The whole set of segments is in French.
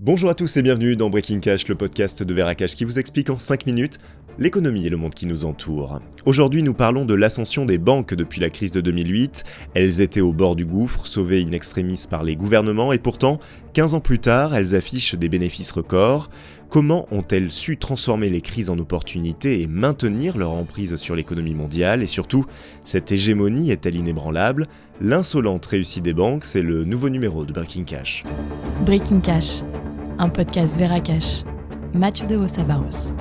Bonjour à tous et bienvenue dans Breaking Cash, le podcast de Veracash qui vous explique en 5 minutes l'économie et le monde qui nous entoure. Aujourd'hui, nous parlons de l'ascension des banques depuis la crise de 2008. Elles étaient au bord du gouffre, sauvées in extremis par les gouvernements, et pourtant, 15 ans plus tard, elles affichent des bénéfices records. Comment ont-elles su transformer les crises en opportunités et maintenir leur emprise sur l'économie mondiale? Et surtout, cette hégémonie est-elle inébranlable? L'insolente réussite des banques, c'est le nouveau numéro de Breaking Cash. Breaking Cash, un podcast Veracash. Mathieu de Vos-Sabaros.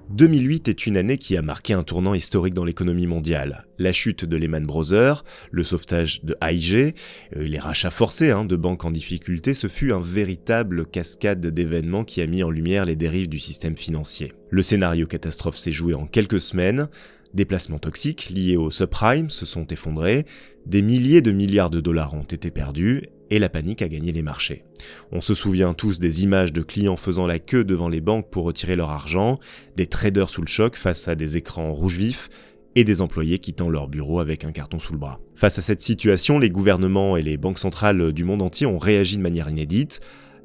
2008 est une année qui a marqué un tournant historique dans l'économie mondiale. La chute de Lehman Brothers, le sauvetage de AIG, les rachats forcés de banques en difficulté, ce fut un véritable cascade d'événements qui a mis en lumière les dérives du système financier. Le scénario catastrophe s'est joué en quelques semaines. Des placements toxiques liés au subprime se sont effondrés, des milliers de milliards de dollars ont été perdus et la panique a gagné les marchés. On se souvient tous des images de clients faisant la queue devant les banques pour retirer leur argent, des traders sous le choc face à des écrans rouge vif et des employés quittant leur bureau avec un carton sous le bras. Face à cette situation, les gouvernements et les banques centrales du monde entier ont réagi de manière inédite.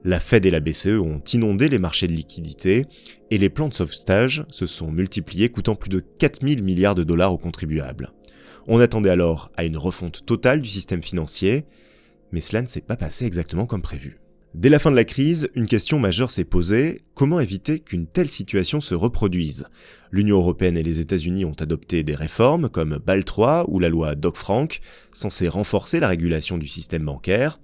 La Fed et la BCE ont inondé les marchés de liquidités et les plans de sauvetage se sont multipliés, coûtant plus de 4 000 milliards de dollars aux contribuables. On attendait alors à une refonte totale du système financier, mais cela ne s'est pas passé exactement comme prévu. Dès la fin de la crise, une question majeure s'est posée: comment éviter qu'une telle situation se reproduise? L'Union européenne et les États-Unis ont adopté des réformes comme Bâle III ou la loi Dodd-Frank, censées renforcer la régulation du système bancaire.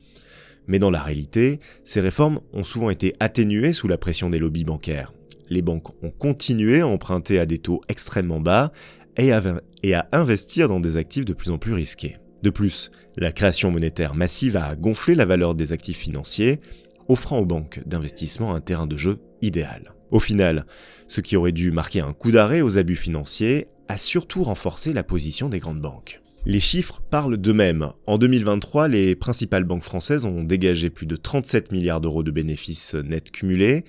Mais dans la réalité, ces réformes ont souvent été atténuées sous la pression des lobbies bancaires. Les banques ont continué à emprunter à des taux extrêmement bas et à investir dans des actifs de plus en plus risqués. De plus, la création monétaire massive a gonflé la valeur des actifs financiers, offrant aux banques d'investissement un terrain de jeu idéal. Au final, ce qui aurait dû marquer un coup d'arrêt aux abus financiers a surtout renforcé la position des grandes banques. Les chiffres parlent d'eux-mêmes. En 2023, les principales banques françaises ont dégagé plus de 37 milliards d'euros de bénéfices nets cumulés.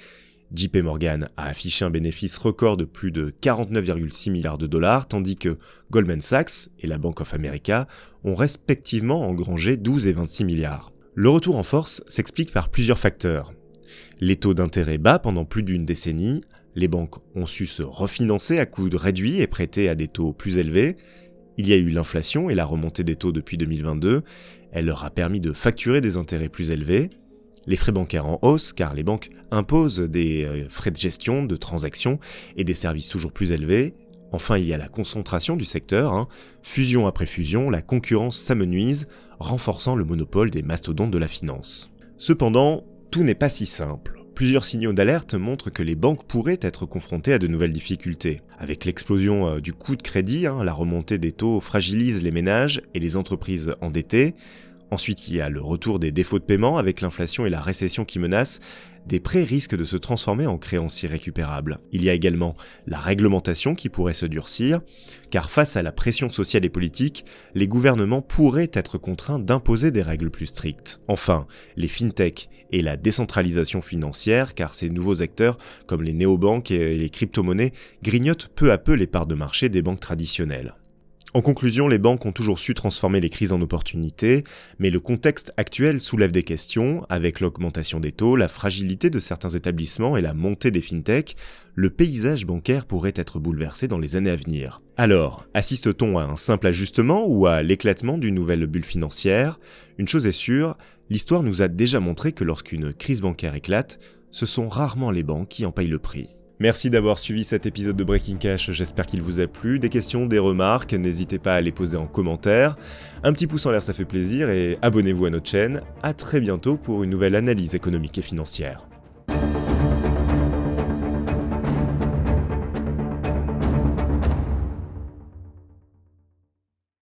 JP Morgan a affiché un bénéfice record de plus de 49,6 milliards de dollars, tandis que Goldman Sachs et la Bank of America ont respectivement engrangé 12 et 26 milliards. Le retour en force s'explique par plusieurs facteurs. Les taux d'intérêt bas pendant plus d'une décennie, les banques ont su se refinancer à coûts réduits et prêter à des taux plus élevés. Il y a eu l'inflation et la remontée des taux depuis 2022, elle leur a permis de facturer des intérêts plus élevés. Les frais bancaires en hausse, car les banques imposent des frais de gestion, de transactions et des services toujours plus élevés. Enfin, il y a la concentration du secteur. Fusion après fusion, la concurrence s'amenuise, renforçant le monopole des mastodontes de la finance. Cependant, tout n'est pas si simple. Plusieurs signaux d'alerte montrent que les banques pourraient être confrontées à de nouvelles difficultés. Avec l'explosion du coût de crédit, la remontée des taux fragilise les ménages et les entreprises endettées. Ensuite, il y a le retour des défauts de paiement avec l'inflation et la récession qui menacent. Des prêts risquent de se transformer en créances irrécupérables. Il y a également la réglementation qui pourrait se durcir, car face à la pression sociale et politique, les gouvernements pourraient être contraints d'imposer des règles plus strictes. Enfin, les fintechs et la décentralisation financière, car ces nouveaux acteurs, comme les néobanques et les crypto-monnaies, grignotent peu à peu les parts de marché des banques traditionnelles. En conclusion, les banques ont toujours su transformer les crises en opportunités, mais le contexte actuel soulève des questions. Avec l'augmentation des taux, la fragilité de certains établissements et la montée des fintechs, le paysage bancaire pourrait être bouleversé dans les années à venir. Alors, assiste-t-on à un simple ajustement ou à l'éclatement d'une nouvelle bulle financière? Une chose est sûre, l'histoire nous a déjà montré que lorsqu'une crise bancaire éclate, ce sont rarement les banques qui en payent le prix. Merci d'avoir suivi cet épisode de Breaking Cash, j'espère qu'il vous a plu. Des questions, des remarques, n'hésitez pas à les poser en commentaire. Un petit pouce en l'air, ça fait plaisir, et abonnez-vous à notre chaîne. À très bientôt pour une nouvelle analyse économique et financière.